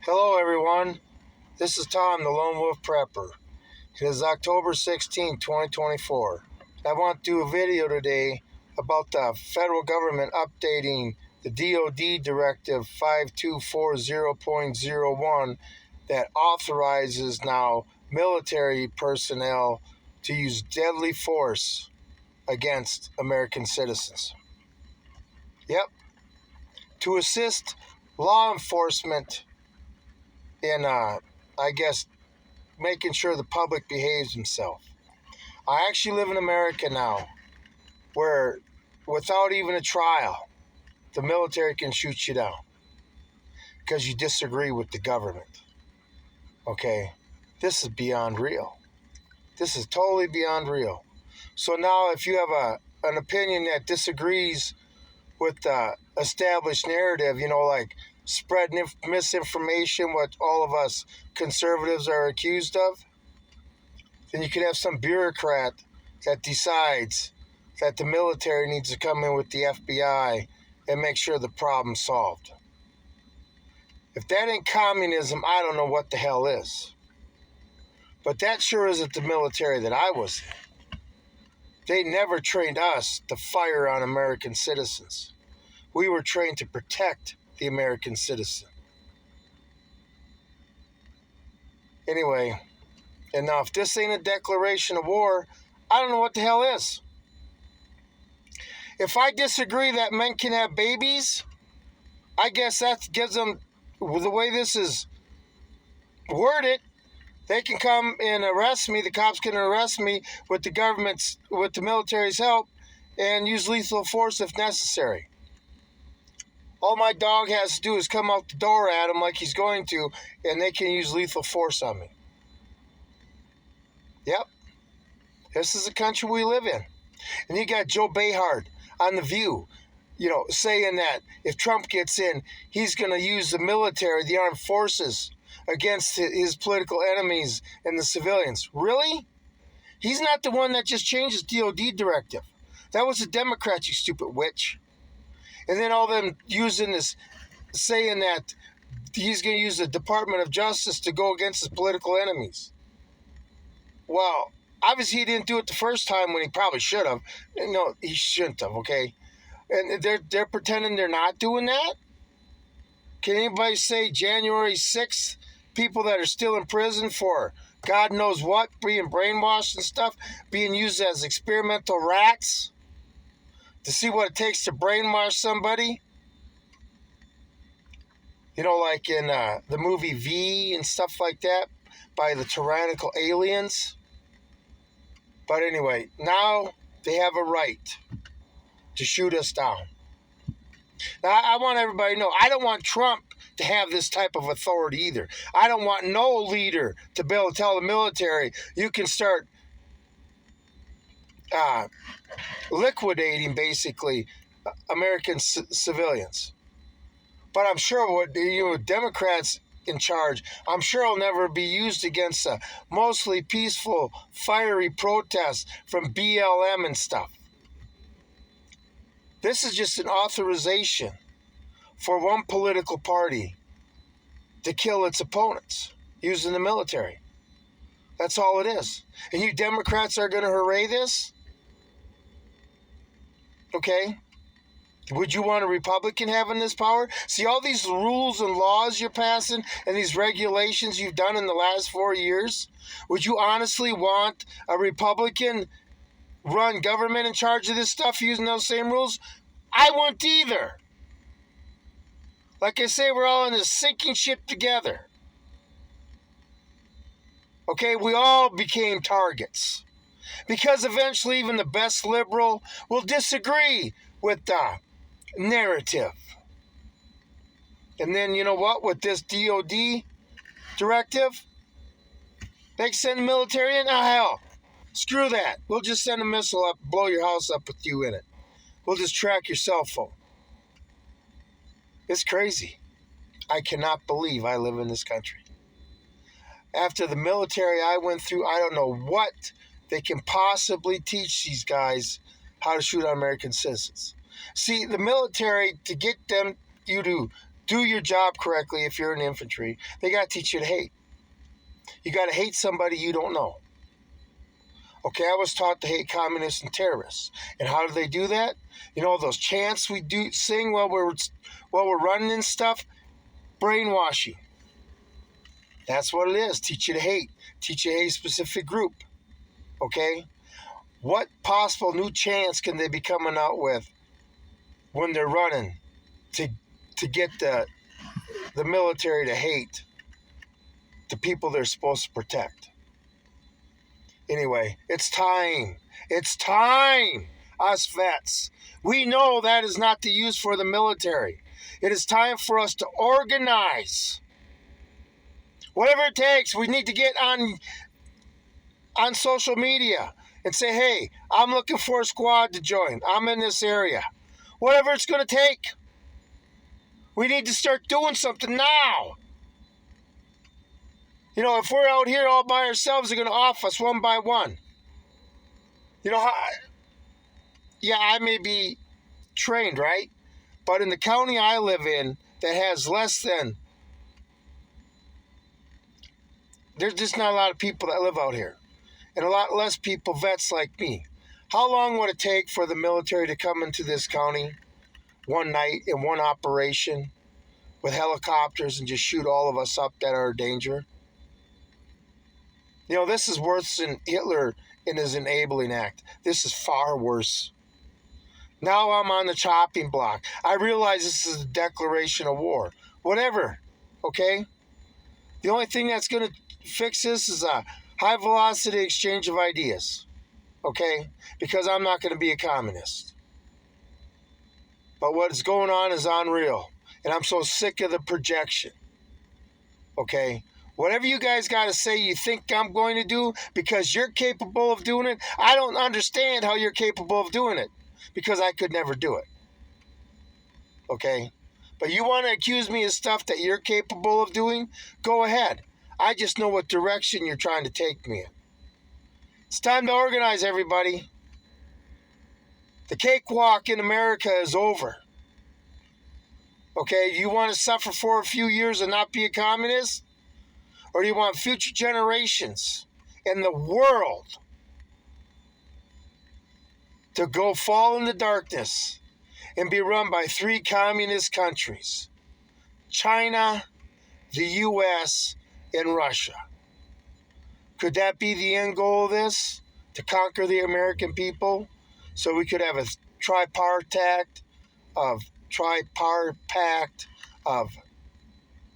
Hello everyone, this is Tom, the Lone Wolf Prepper. It is October 16, 2024. I want to do a video today about the federal government updating the DoD Directive 5240.01 that authorizes now military personnel to use deadly force against American citizens. Yep, to assist law enforcement in, making sure the public behaves himself. I actually live in America now, where without even a trial, the military can shoot you down because you disagree with the government. Okay, this is beyond real. This is totally beyond real. So now, if you have an opinion that disagrees with the established narrative, like spreading misinformation, what all of us conservatives are accused of, then you could have some bureaucrat that decides that the military needs to come in with the FBI and make sure the problem's solved. If that ain't communism, I don't know what the hell is. But that sure isn't the military that I was in. They never trained us to fire on American citizens. We were trained to protect the American citizen. Anyway, and now if this ain't a declaration of war, I don't know what the hell is. If I disagree that men can have babies, I guess that gives them, the way this is worded, they can come and arrest me, the cops can arrest me with the military's help, and use lethal force if necessary. All my dog has to do is come out the door at him like he's going to, and they can use lethal force on me. Yep. This is the country we live in. And you got Joe Behar on The View, saying that if Trump gets in, he's going to use the military, the armed forces, against his political enemies and the civilians. Really? He's not the one that just changed the DoD directive. That was the Democrats, you stupid witch. And then all them using this, saying that he's going to use the Department of Justice to go against his political enemies. Well, obviously he didn't do it the first time when he probably should have. No, he shouldn't have, okay? And they're pretending they're not doing that? Can anybody say January 6th, people that are still in prison for God knows what, being brainwashed and stuff, being used as experimental rats to see what it takes to brainwash somebody? Like in the movie V and stuff like that, by the tyrannical aliens. But anyway, now they have a right to shoot us down. Now, I want everybody to know, I don't want Trump to have this type of authority either. I don't want no leader to be able to tell the military, you can start liquidating, basically, American civilians. But I'm sure what Democrats in charge, I'm sure it'll never be used against mostly peaceful, fiery protests from BLM and stuff. This is just an authorization for one political party to kill its opponents using the military. That's all it is. And you Democrats are going to hooray this? Okay? Would you want a Republican having this power? See, all these rules and laws you're passing and these regulations you've done in the last 4 years, would you honestly want a Republican run government in charge of this stuff using those same rules? I wouldn't either. Like I say, we're all in this sinking ship together. Okay, we all became targets. Because eventually even the best liberal will disagree with the narrative. And then, you know what? With this DoD directive, they can send the military in? Oh, hell. Screw that. We'll just send a missile up, blow your house up with you in it. We'll just track your cell phone. It's crazy. I cannot believe I live in this country. After the military I went through, I don't know what they can possibly teach these guys how to shoot on American citizens. See, the military, to get you to do your job correctly if you're in infantry, they got to teach you to hate. You got to hate somebody you don't know. Okay, I was taught to hate communists and terrorists. And how do they do that? You know, those chants we do sing while we're running and stuff? Brainwashing. That's what it is. Teach you to hate. Teach you to hate a specific group. Okay? What possible new chants can they be coming out with when they're running to get the military to hate the people they're supposed to protect? Anyway, it's time. It's time, us vets. We know that is not the use for the military. It is time for us to organize. Whatever it takes, we need to get on social media and say, hey, I'm looking for a squad to join. I'm in this area. Whatever it's going to take. We need to start doing something now. You know, if we're out here all by ourselves, they're going to off us one by one. You know, I may be trained, right? But in the county I live in that has less than, there's just not a lot of people that live out here. And a lot less people, vets like me. How long would it take for the military to come into this county one night in one operation with helicopters and just shoot all of us up that are in danger? You know, this is worse than Hitler in his enabling act. This is far worse. Now I'm on the chopping block. I realize this is a declaration of war. Whatever, okay? The only thing that's going to fix this is a high-velocity exchange of ideas, okay? Because I'm not going to be a communist. But what is going on is unreal. And I'm so sick of the projection, okay? Whatever you guys got to say you think I'm going to do because you're capable of doing it, I don't understand how you're capable of doing it because I could never do it. Okay? But you want to accuse me of stuff that you're capable of doing? Go ahead. I just know what direction you're trying to take me in. It's time to organize, everybody. The cakewalk in America is over. Okay? You want to suffer for a few years and not be a communist? Or do you want future generations in the world to go fall into darkness and be run by 3 communist countries? China, the U.S., and Russia. Could that be the end goal of this? To conquer the American people so we could have a tripartite of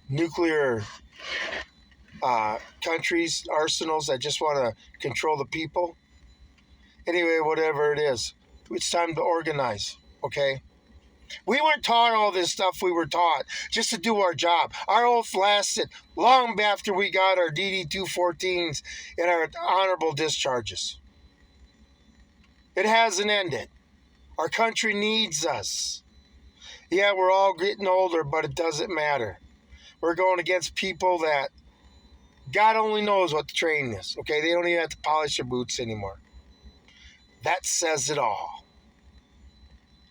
nuclear countries, arsenals that just want to control the people? Anyway, whatever it is, it's time to organize, okay? We weren't taught all this stuff we were taught just to do our job. Our oath lasted long after we got our DD-214s and our honorable discharges. It hasn't ended. Our country needs us. Yeah, we're all getting older, but it doesn't matter. We're going against people that God only knows what the training is, okay? They don't even have to polish their boots anymore. That says it all,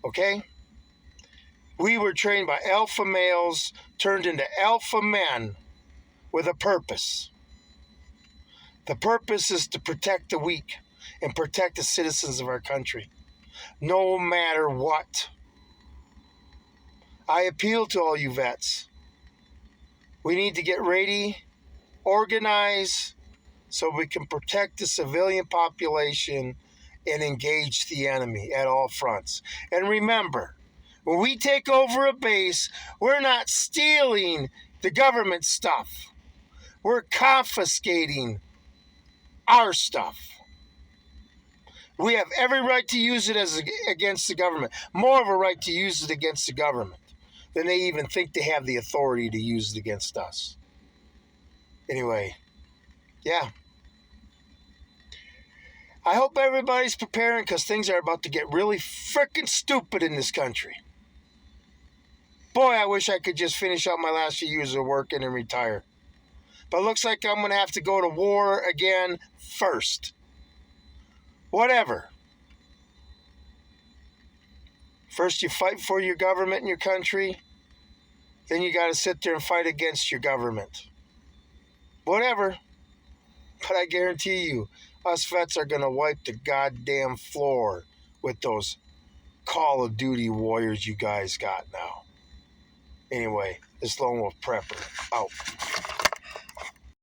okay? We were trained by alpha males turned into alpha men with a purpose. The purpose is to protect the weak and protect the citizens of our country, no matter what. I appeal to all you vets. We need to get ready, organize, so we can protect the civilian population and engage the enemy at all fronts. And remember, when we take over a base, we're not stealing the government stuff. We're confiscating our stuff. We have every right to use it against the government. More of a right to use it against the government than they even think they have the authority to use it against us. Anyway, yeah. I hope everybody's preparing because things are about to get really freaking stupid in this country. Boy, I wish I could just finish out my last few years of working and retire. But it looks like I'm going to have to go to war again first. Whatever. First you fight for your government and your country, then you got to sit there and fight against your government. Whatever. But I guarantee you, us vets are going to wipe the goddamn floor with those Call of Duty warriors you guys got now. Anyway, this Lone Wolf Prepper out.